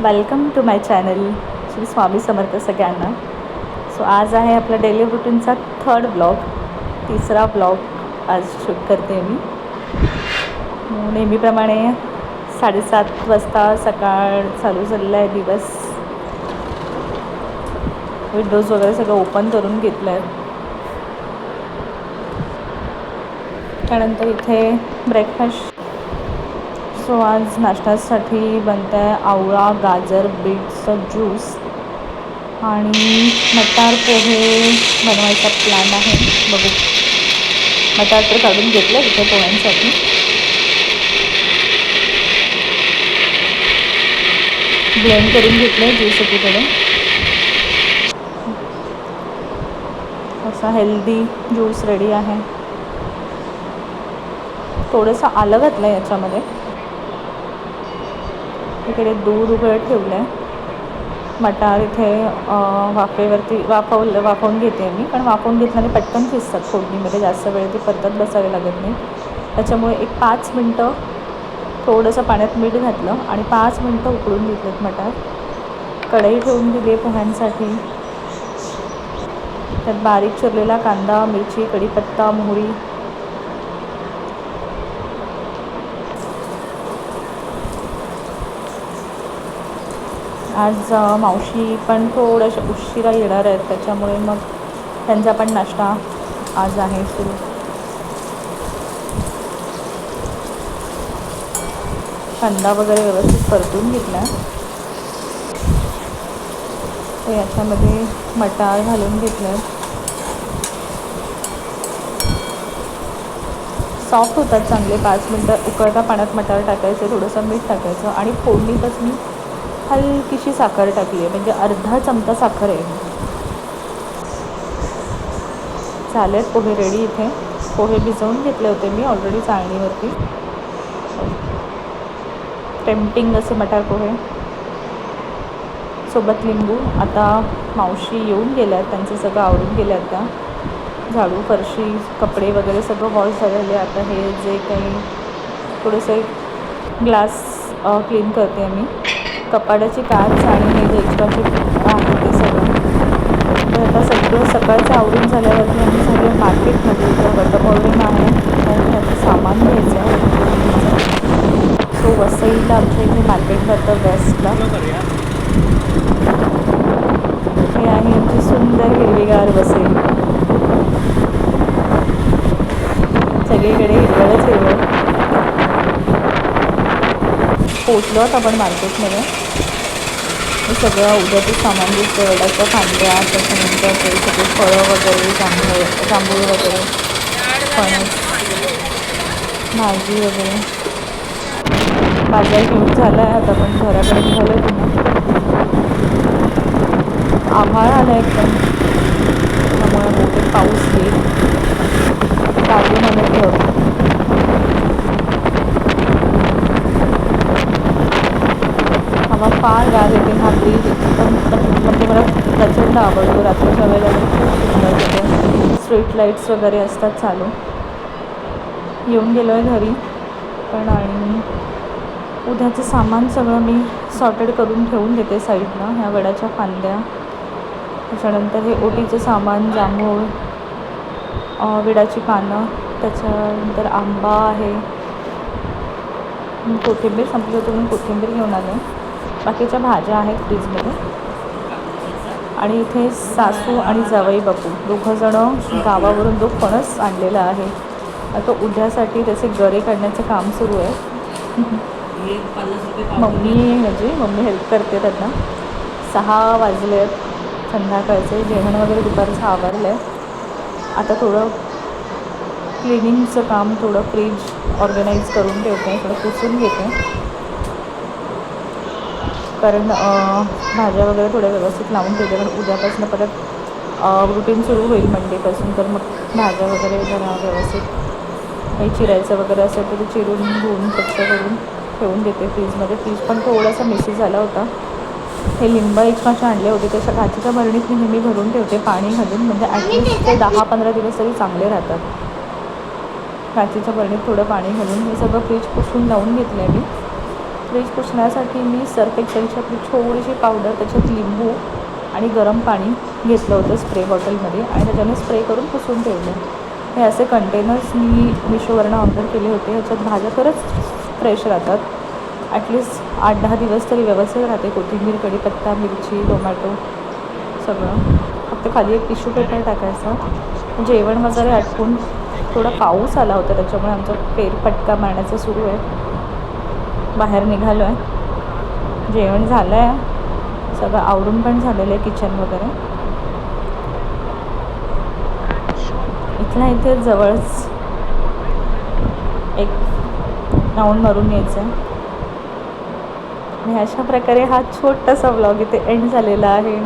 Welcome to my channel. Shri Swami Samarth सगळ्यांना. So आज आहे आपला डेली रुटीनचा थर्ड ब्लॉग, तिसरा ब्लॉग आज शूट करते मी. नेहमीप्रमाणे 7:30 वाजता सकाळ चालू झालेला आहे दिवस. विंडोज वगैरे सगळं ओपन करून घेतलं आहे. त्यानंतर इथे ब्रेकफास्ट. सो आज नाश्त्यासाठी बनतं आहे आवळा गाजर बीटचं ज्यूस आणि मटार पोहे बनवायचा प्लॅन आहे. बघू, मटार तर काढून घेतलं इथे पोह्यांसाठी. ब्लेंड करून घेतलं आहे ज्यूस एकीकडे. असा हेल्दी ज्यूस रेडी आहे. थोडंसं आलं घातलं आहे याच्यामध्ये. इकडे दूध उकळत ठेवलं आहे. मटार इथे वाफेवरती वाफवून घेते मी, कारण वाफवून घेतल्याने पटकन शिजतात फोडणीमध्ये. जास्त वेळ ते परतत बसावे लागत नाही. त्याच्यामुळे एक 5 मिनटं थोडंसं पाण्यात मीठ घातलं आणि 5 मिनटं उकळून घेतलेत मटार. कढई ठेवून दिली आहे पोह्यांसाठी. त्यात बारीक चिरलेला कांदा, मिरची, कढीपत्ता, मोहरी. आज मावशी पण थोड्याशा उशिरा येणार आहेत, त्याच्यामुळे मग त्यांचा पण नाश्ता आज आहे सुरू. कांदा वगैरे व्यवस्थित परतून घेतला. तर याच्यामध्ये मटार घालून घेतलं. सॉफ्ट होतात चांगले. 5 मिनटं उकळता पाण्यात मटार टाकायचं, थोडंसं मीठ टाकायचं आणि फोडणीतच मी हलकीशी साखर टाकली आहे, म्हणजे अर्धा चमचा साखर आहे. चालेल, पोहे रेडी. इथे पोहे भिजवून घेतले होते मी ऑलरेडी चाळणीवरती. टेम्पटिंग असे मटार पोहे सोबत लिंबू. आता मावशी येऊन गेल्या आहेत, त्यांचं सगळं आवरून गेलं. आता झाडू, फरशी, कपडे वगैरे सगळं वॉश झालेले. आता हे जे काही थोडेसे ग्लास क्लीन करते मी, कपाडाची काच आणि हे जे एक्स्ट्राचे आहे ते सगळं. तर आता सगळं सकाळचं आवरून झाल्यावरती आम्ही सगळं मार्केटमध्ये जर वटपौर्णिमा आहे तर त्याचं सामान घ्यायचं आहे. सो वसईला आमच्या इथे मार्केट भरतं वेस्टला. हे आहे आमची सुंदर हिरवीगार वसई. सगळीकडे हिरवळच हिरवळ. पोचलो आहोत आपण मार्केटमध्ये. हे सगळं उद्याचं सामान दिसतं. वडाच्या फांद्या, त्याच्यानंतर ते सगळे फळं वगैरे, जांभूळ वगैरे, फणस, भाजी वगैरे. बाजार घेऊन झाला आहे. आता आपण घराकडे निघालो पुन्हा. आभाळ आला एकदम, त्यामुळे बहुतेक पाऊस येईल. काढून आलं ठेवतो. हवा फार गार येते. हा ब्रिज एकदम म्हणजे मला प्रचंड आवडतो. रात्रीच्या वेळेला खूप सुंदर होते. स्ट्रीट लाईट्स वगैरे असतात चालू. येऊन गेलो आहे घरी पण. आणि उद्याचं सामान सगळं मी सॉर्टेड करून ठेवून देते साईडनं. ह्या वडाच्या फांद्या, त्याच्यानंतर हे ओटीचं सामान, जांभूळ, विडाची पानं, त्याच्यानंतर आंबा आहे. कोथिंबीर संपली होती म्हणून कोथिंबीर घेऊन आले. बाकीच्या भाज्या आहेत फ्रीजमध्ये. आणि इथे सासू आणि जावई बापू दोघंजणं गावावरून जो फणस आणलेला आहे तो उद्यासाठी त्याचे गरे काढण्याचं काम सुरू आहे. मम्मी हेल्प करते त्यांना. 6 वाजले आहेत संध्याकाळचे. जेवण वगैरे दुपारचं आवरलं आहे. आता थोडं क्लिनिंगचं काम, थोडं फ्रीज ऑर्गनाईज करून ठेवते, थोडं पुसून घेते, कारण भाज्या वगैरे थोड्या व्यवस्थित लावून ठेवते. कारण उद्यापासून परत रुटीन सुरू होईल मंडेपासून. तर मग भाज्या वगैरे जरा व्यवस्थित काही चिरायचं वगैरे असेल तर ते चिरून धुवून स्वच्छ करून ठेवून देते फ्रीजमध्ये. फ्रीज पण थोडासा मेसी झाला होता. हे लिंब एक मासे आणले होते, त्याच्या काचेच्या भरणीत मी नेहमी भरून ठेवते पाणी घालून, म्हणजे ॲटलिस्ट ते 10-15 दिवस तरी चांगले राहतात. काचेच्या भरणीत थोडं पाणी घालून हे सगळं फ्रीज पुसून लावून घेतलं आहे मी. फ्रीज पुसण्यासाठी मी सर्फ एक्सेलची आपली थोडीशी पावडर, त्याच्यात लिंबू आणि गरम पाणी घेतलं होतं स्प्रे बॉटलमध्ये आणि त्याच्याने स्प्रे करून पुसून ठेवलं. हे असे कंटेनर्स मी मिशोवरनं ऑर्डर केले होते. ह्याच्यात भाज्या खरंच फ्रेश राहतात. ॲटलिस्ट 8-10 दिवस तरी व्यवस्थित राहते. कोथिंबीर, कढीपत्ता, मिरची, टोमॅटो सगळं. फक्त खाली एक टिश्यू पेपर टाकायचा. जेवण वगैरे आटपून थोडा पाऊस आला होता, त्याच्यामुळे आमचा फेरफटका मारण्याचं सुरू आहे. बाहेर निघालो आहे. जेवण झालं आहे, सगळं आवरून पण झालेलं आहे किचन वगैरे. इथल्या इथे जवळच एक राऊंड मारून यायचं आहे. आणि अशा प्रकारे हा छोटासा व्लॉग इथे एंड झालेला आहे.